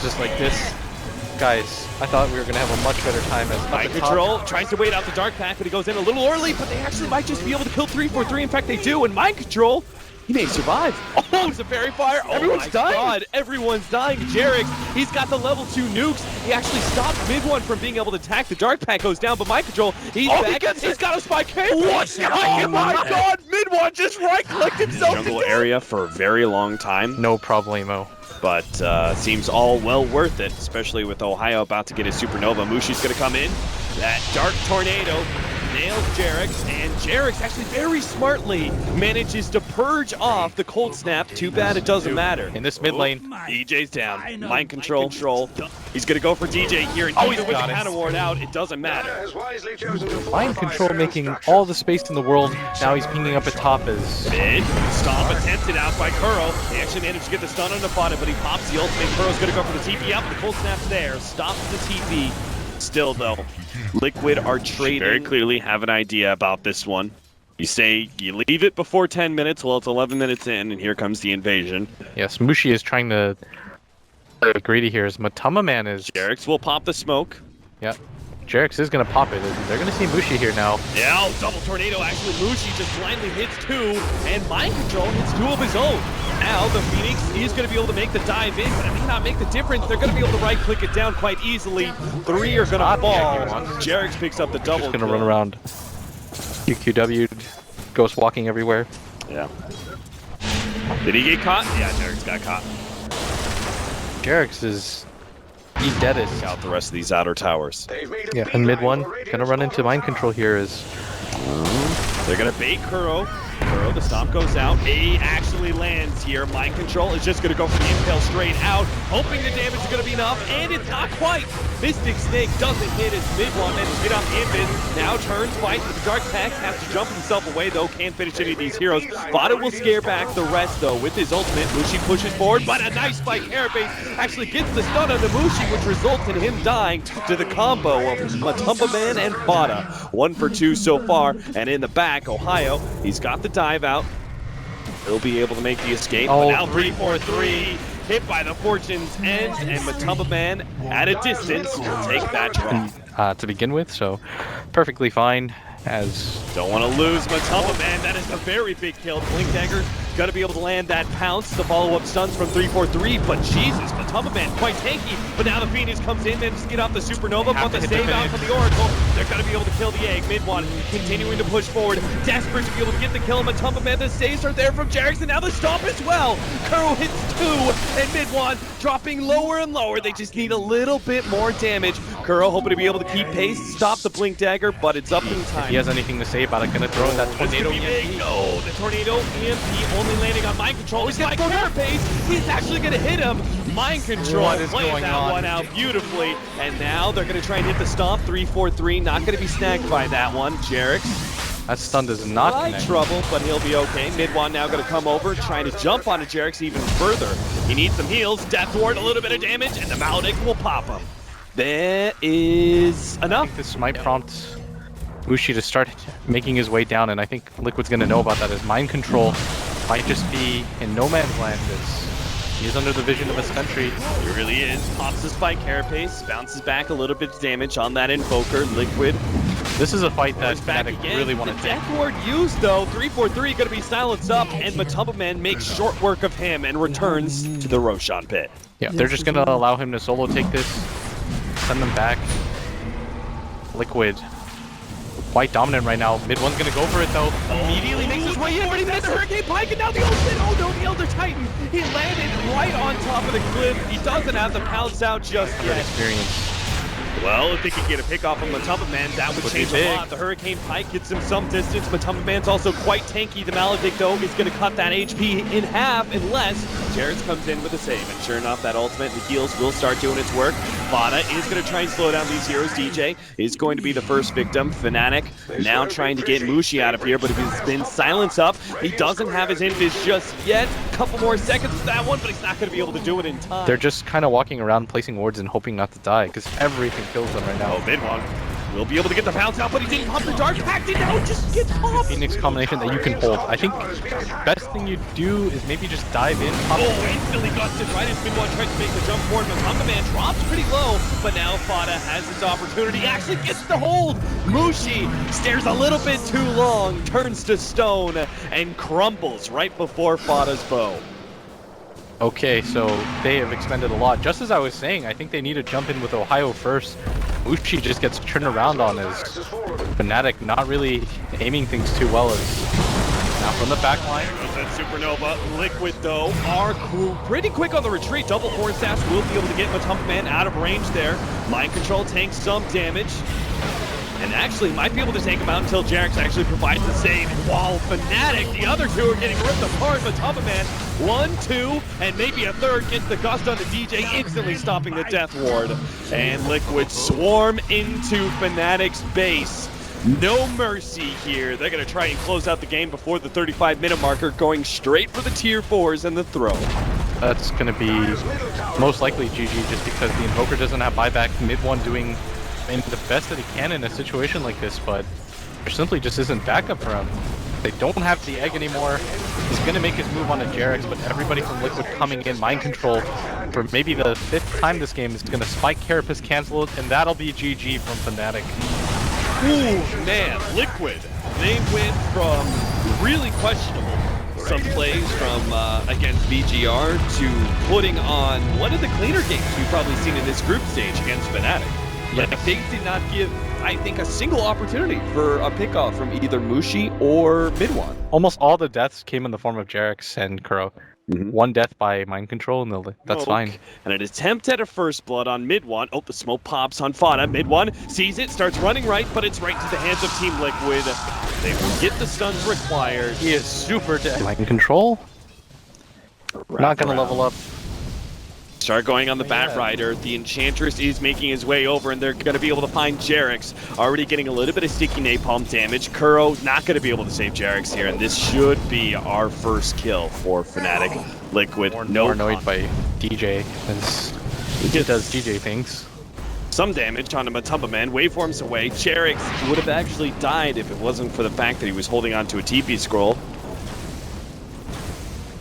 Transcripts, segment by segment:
just like this. Guys, I thought we were going to have a much better time as Mind Control tries to wait out the Dark Pack, but he goes in a little early, but they actually might just be able to kill 343. In fact, they do, and Mind Control, he may survive. Oh, it's a fairy fire. Oh, everyone's dying. God, everyone's dying. Jarek, he's got the level 2 nukes. He actually stopped mid-one from being able to attack. The Dark Pack goes down, but Mind Control, he's back. He's got a spike. What? Oh my God, mid-one just right-clicked himself. Jungle area for a very long time. No problemo. But seems all well worth it, especially with Ohio about to get his supernova. Mushi's going to come in. That Dark Tornado nails Jarek's, and Jarek's actually very smartly manages to purge off the Cold Snap. Too bad it doesn't matter. In this mid lane, DJ's down. Mind control. He's going to go for DJ here, and even with the counter ward out, it doesn't matter. Mind Control making all the space in the world. Now he's pinging up at top as mid. Stomp attempted out by Kuro. He actually managed to get the stun on the bottom, but he pops the ultimate. Kuro's going to go for the TP out, but the Cold Snap's there. Stops the TP. Still, though, Liquid are trading. Very clearly have an idea about this one. You say you leave it before 10 minutes. Well, it's 11 minutes in, and here comes the invasion. Yes, Mushi is trying to greedy here as Matama Man is... Jarek's will pop the smoke. Yep. Jarek's is going to pop it. They're going to see Mushi here now. Yeah, oh, double tornado. Actually, Mushi just blindly hits 2, and Mind Control hits 2 of his own. Now, the Phoenix is going to be able to make the dive in, but it may not make the difference. They're going to be able to right-click it down quite easily. 3 are going to fall. Jarek's picks up the double. Just going to run around. QQW, ghost walking everywhere. Yeah. Did he get caught? Yeah, Jarek's got caught. Jarek's is... He deadest. Out the rest of these outer towers. Yeah, and mid one, gonna run into Mind Control here is... They're gonna bait Kuro. Kuro, the stomp goes out. He actually lands here. Mind Control is just gonna go for the impale straight out, hoping the damage is gonna be enough, and it's not quite. Mystic Snake doesn't hit his mid one, and get off the invis. Now turns, fights, but the Dark Pack has to jump himself away, though. Can't finish any of these heroes. Vada will scare back the rest, though, with his ultimate. Mushi pushes forward, but a nice spike Carapace actually gets the stun on the Mushi, which results in him dying to the combo of Matumba Man and Vada. 1 for 2 so far, and in the back, Ohio, he's got the dive out. He'll be able to make the escape, but now 3-4-3. Hit by the Fortune's End, and Matumba Man at a distance will take that drop. To begin with, so perfectly fine. As don't want to lose Matumba Man. That is a very big kill. Blink Dagger got to be able to land that pounce. The follow-up stuns from 3-4-3, but Jesus, Matumba Man quite tanky. But now the Phoenix comes in and just get off the Supernova, but the save out from the Oracle. They're going to be able to kill the egg. Mid one continuing to push forward, desperate to be able to get the kill. Matumba Man, the saves are there from Jarek's, and now the stomp as well. Kuro hits 2, and mid one dropping lower and lower. They just need a little bit more damage. Kuro hoping to be able to keep pace, stop the Blink Dagger, but it's up in time. If he has anything to say about it, gonna throw in that tornado EMP. No, the tornado EMP only landing on Mind Control. He's got Carapace. He's actually gonna hit him. Mind Control plays that one out beautifully, and now they're gonna try and hit the stomp. 3-4-3, not gonna be snagged by that one. Jarek. That stun does not connect. Trouble, but he'll be okay. Midwan now gonna come over, trying to jump onto Jarek's even further. He needs some heals. Death Ward, a little bit of damage, and the Maledict will pop him. That is enough. I think this might prompt Mushi to start making his way down, and I think Liquid's gonna know about that as Mind Control might just be in no man's land as he is under the vision of his country. He really is. Pops the spike Carapace, bounces back a little bit of damage on that Invoker. Liquid. This is a fight that Fnatic really want to take. Death Ward used though, 3-4-3 gonna be silenced up, and Matumba Man makes short work of him and returns to the Roshan pit. Yeah, they're just gonna allow him to solo take this, send them back. Liquid. Quite dominant right now. Mid one's gonna go for it though. Immediately makes his way in, but he missed the Hurricane Pike, and now the ultimate. Oh no, the Elder Titan. He landed right on top of the cliff. He doesn't have the pounce out just yet. Experience. Well, if they could get a pick off of Matumba Man, that would change a lot. The Hurricane Pike gets him some distance. Matumba Man's also quite tanky. The Maledict, though, is going to cut that HP in half unless Jared comes in with a save. And sure enough, that ultimate, the heals will start doing its work. Vada is going to try and slow down these heroes. DJ is going to be the first victim. Fnatic now trying to get Mushi out of here, but he's been silenced up. He doesn't have his invis just yet. A couple more seconds for that one, but he's not going to be able to do it in time. They're just kind of walking around, placing wards and hoping not to die, because everything kills them right now. Oh, mid one. will be able to get the bounce out, but he didn't pump the dart. Packed it down, just gets popped. Phoenix combination that you can hold. I think best thing you do is maybe just dive in. Pop Instantly gusted right as Mid1 tried to make the jump forward. Matamba Man drops pretty low, but now Fada has his opportunity. Actually gets the hold. Mushi stares a little bit too long, turns to stone, and crumbles right before Fada's bow. Okay, so they have expended a lot. Just as I was saying, I think they need to jump in with Ohio first. Mushi just gets turned around on as Fnatic not really aiming things too well. As now from the back line. That Supernova. Liquid, though, are pretty quick on the retreat. Double forward stats will be able to get Matamba Man out of range there. Mind Control takes some damage. And actually might be able to take him out until Jarex actually provides the save. While Fnatic, the other two are getting ripped apart. Matamba Man, 1, 2, and maybe a third gets the gust on the DJ, instantly stopping the Death Ward. And Liquid swarm into Fnatic's base. No mercy here. They're going to try and close out the game before the 35-minute marker, going straight for the tier 4s and the throw. That's going to be most likely GG just because the Invoker doesn't have buyback. Mid1 doing the best that he can in a situation like this, but there simply just isn't backup for him. They don't have the egg anymore. He's going to make his move on to Jarex, but everybody from Liquid coming in. Mind Control for maybe the 5th time this game is going to spike Carapace, cancel it, and that'll be GG from Fnatic. Ooh, man, Liquid. They went from really questionable some plays from against BGR to putting on one of the cleaner games we've probably seen in this group stage against Fnatic. But they did not give, I think, a single opportunity for a pickoff from either Mushi or Mid1. Almost all the deaths came in the form of Jarex and Kuro. One death by Mind Control, and that's fine. And an attempt at a first blood on Mid1. Oh, the smoke pops on Fada. Mid1 sees it, starts running right, but it's right to the hands of Team Liquid. They will get the stuns required. He is super dead. Mind Control? Not going to level up. Start going on the Bat Rider. The Enchantress is making his way over, and they're going to be able to find Jarex. Already getting a little bit of sticky napalm damage. Kuro not going to be able to save Jarex here, and this should be our first kill for Fnatic. Liquid, more annoyed by DJ as he does DJ things. Some damage on a Matamba Man. Waveforms away. Jarex would have actually died if it wasn't for the fact that he was holding on to a TP scroll.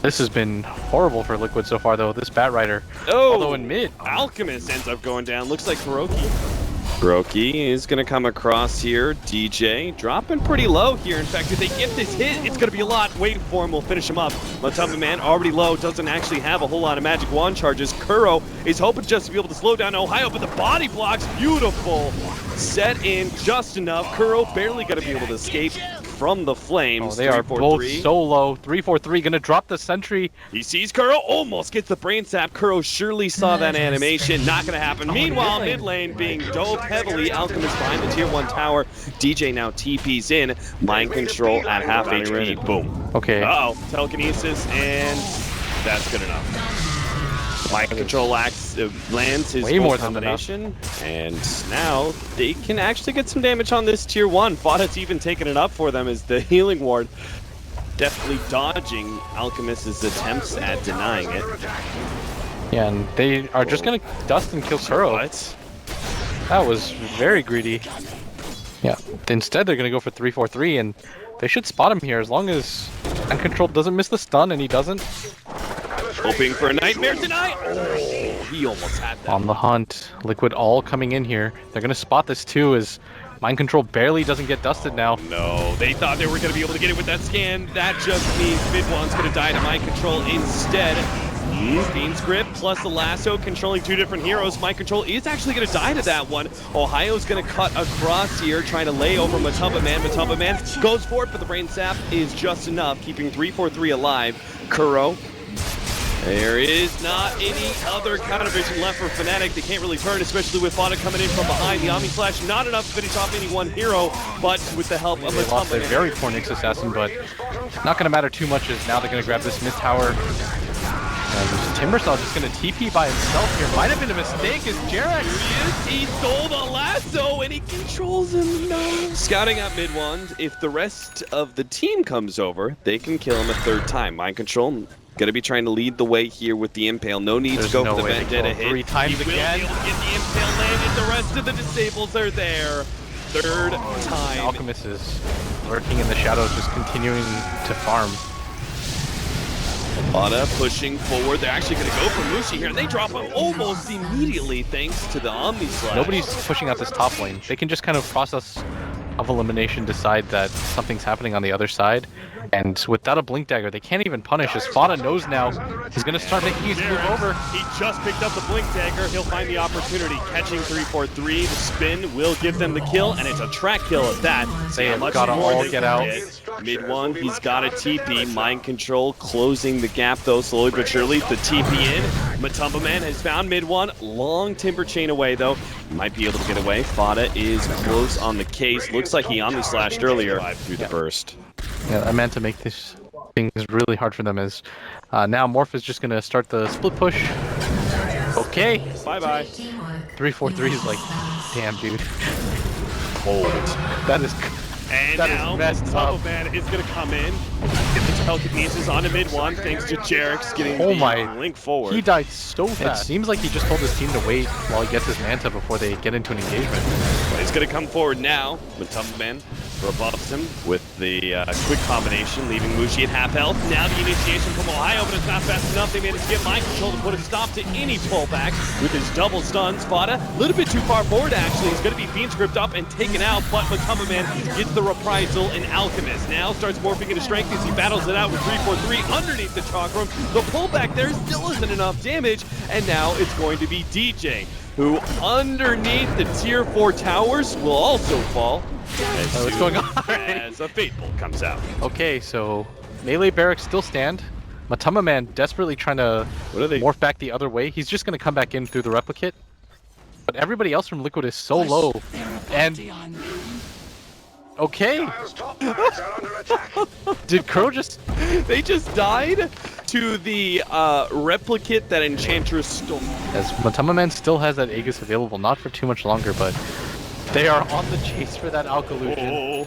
This has been horrible for Liquid so far, though. This Bat Rider, although in mid. Alchemist ends up going down. Looks like Hiroki is going to come across here. DJ dropping pretty low here. In fact, if they get this hit, it's going to be a lot. Waveform will finish him up. Matamba Man already low, doesn't actually have a whole lot of magic wand charges. Kuro is hoping just to be able to slow down Ohio, but the body blocks, beautiful. Set in just enough. Kuro barely going to be able to escape from the flames. Oh, they are both so low. 3-4-3, gonna drop the sentry. He sees Kuro, almost gets the brain sap. Kuro surely saw that animation. Not gonna happen. Meanwhile, mid lane being dove heavily. Alchemist behind the tier 1 tower. DJ now TP's in. Mind Control at half HP. Boom. Okay. Uh-oh. Telekinesis, and that's good enough. Mind Control lands his way more combination, and now they can actually get some damage on this tier 1. Fada's even taken it up for them as the healing ward definitely dodging Alchemist's attempts at denying it. Yeah, and they are just gonna dust and kill Kuro. That was very greedy. Yeah, instead they're gonna go for 3-4-3, and they should spot him here as long as Mind Control doesn't miss the stun, and he doesn't. Hoping for a nightmare tonight. Oh, he almost had that. On the hunt. Liquid all coming in here. They're going to spot this too as Mind Control barely doesn't get dusted now. No, they thought they were going to be able to get it with that scan. That just means Mid1's going to die to Mind Control instead. Fiend's Grip plus the lasso controlling 2 different heroes. Mind Control is actually going to die to that one. Ohio's going to cut across here, trying to lay over Matamba Man. Matamba Man goes for it, but the brain sap is just enough, keeping 3-4-3 alive. Kuro. There is not any other counter vision left for Fnatic. They can't really turn, especially with Fada coming in from behind. The Omni Slash not enough to finish off any one hero, but with the help of They lost their Matamba. very poor Nyx Assassin, but not going to matter too much as now they're going to grab this mid tower. Timbersaw just going to TP by himself here. Might have been a mistake as Jarex. He stole the lasso and he controls him. No. Scouting out Mid1. If the rest of the team comes over, they can kill him a 3rd time. Mind Control going to be trying to lead the way here with the Impale. No need to go for the Vendetta hit. 3 times he will again. be able to get the Impale landed. The rest of the disables are there. third time. Alchemist is lurking in the shadows, just continuing to farm. Fnatic pushing forward. They're actually going to go for Mushi here, and they drop him almost immediately thanks to the Omni Slash. Nobody's pushing out this top lane. They can just kind of process of elimination, decide that something's happening on the other side, and without a Blink Dagger, they can't even punish. As Fada knows now, he's going to start making his move over. He just picked up the Blink Dagger. He'll find the opportunity. Catching 3-4-3. The spin will give them the kill, and it's a track kill at that. They have got to all get out. Mid one, he's got a TP. Mind Control closing the gap, though, slowly but surely. The TP in. Matumba Man has found mid one. Long Timber Chain away, though. Might be able to get away. Fada is close on the case. Looks like he Omni Slashed earlier. Through the burst. Yeah, I meant to make this thing really hard for them as now Morph is just going to start the split push. Okay. Bye-bye. 3-4-3 is like, damn, dude. Cold. That is now, messed up. Man is going to come in. Get the telekinesis onto mid one, thanks to Jerix getting the link forward. He died so fast. It seems like he just told his team to wait while he gets his Manta before they get into an engagement. He's going to come forward now. Matumba Man rebuffs him with the quick combination, leaving Mushi at half health. Now the initiation from Ohio, but it's not fast enough. They managed to get Mind Control to put a stop to any pullback with his double stuns. Fada, a little bit too far forward, actually. He's going to be Fiend Script up and taken out, but Matumba Man gets the reprisal, and Alchemist now starts morphing into strength as he battles it out with 3-4-3 underneath the Chalk Room. The pullback there still isn't enough damage, and now it's going to be DJ, who underneath the tier 4 towers will also fall. What's going on? As a Fate Bolt comes out. Okay, so melee barracks still stand. Matumba Man desperately trying to morph back the other way. He's just going to come back in through the replicate. But everybody else from Liquid is so low. And... okay. Did Crow just... They just died to the replicate that Enchantress stole. As Matumba Man still has that Aegis available, not for too much longer, but they are on the chase for that Alkalusion. Oh,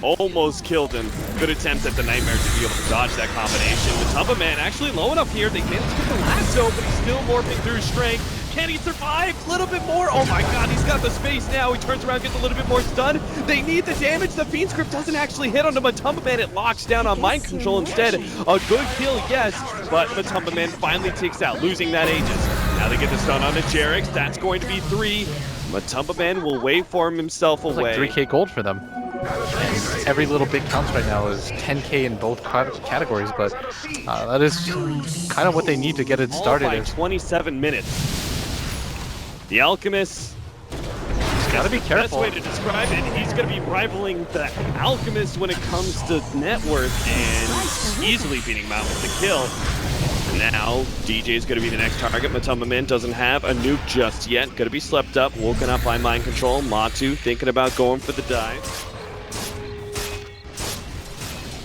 almost killed him. Good attempt at the Nightmare to be able to dodge that combination. Matumba Man actually low enough here. They managed to get the lasso, but he's still morphing through strength. Can he survive? A little bit more. Oh my god, he's got the space now. He turns around, gets a little bit more stun. They need the damage. The Fiend Script doesn't actually hit onto Matumba Man. It locks down on Mind Control instead. A good kill, yes, but Matumba Man finally takes out, losing that Aegis. Now they get the stun onto Jerix. That's going to be 3. Matumba Man will waveform himself away. Like 3k gold for them. And every little bit counts right now is 10k in both categories, but that is kind of what they need to get it started. By 27 minutes. The Alchemist, he's got to be careful. Best way to describe it, he's going to be rivaling the Alchemist when it comes to net worth and easily beating him out with the kill. Now, DJ is going to be the next target. Matumba Man doesn't have a nuke just yet. Going to be slept up, woken up by Mind Control. Matu thinking about going for the dive.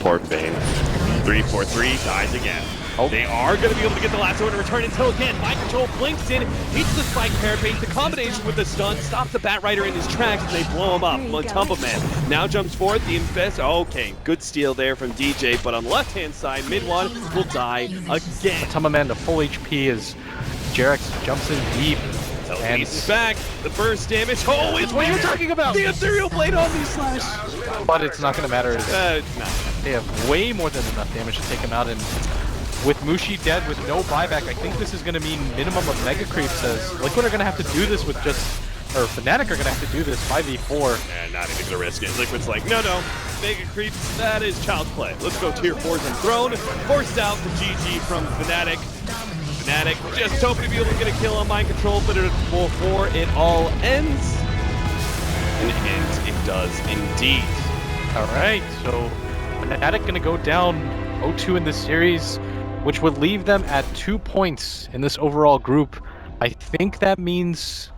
Pork Bane. 3-4-3, dies again. Oh. They are going to be able to get the lasso and return until again. Mind Control blinks in, hits the spike parapet. The combination with the stun stops the Bat Rider in his tracks, and they blow him up. Matumba Man now jumps forward. The Infest. Okay, good steal there from DJ, but on the left-hand side, mid one will die again. Matumba Man to full HP as Jerix jumps in deep. And he's back. The burst damage. Oh, it's what you're talking about. The Ethereal Blade on these slash. But it's not going to matter. It's not. They have way more than enough damage to take him out, and with Mushi dead with no buyback, I think this is going to mean minimum of mega creeps, as Liquid are going to have to do this with just, or Fnatic are going to have to do this 5v4. And not even going to risk it. Liquid's like, no, mega creeps, that is child's play. Let's go tier 4s and throne. Forced out the GG from Fnatic. Fnatic just hoping to be able to get a kill on Mind Control, but before it all ends. And it does indeed. Alright, so Fnatic going to go down 0-2 in this series, which would leave them at 2 points in this overall group. I think that means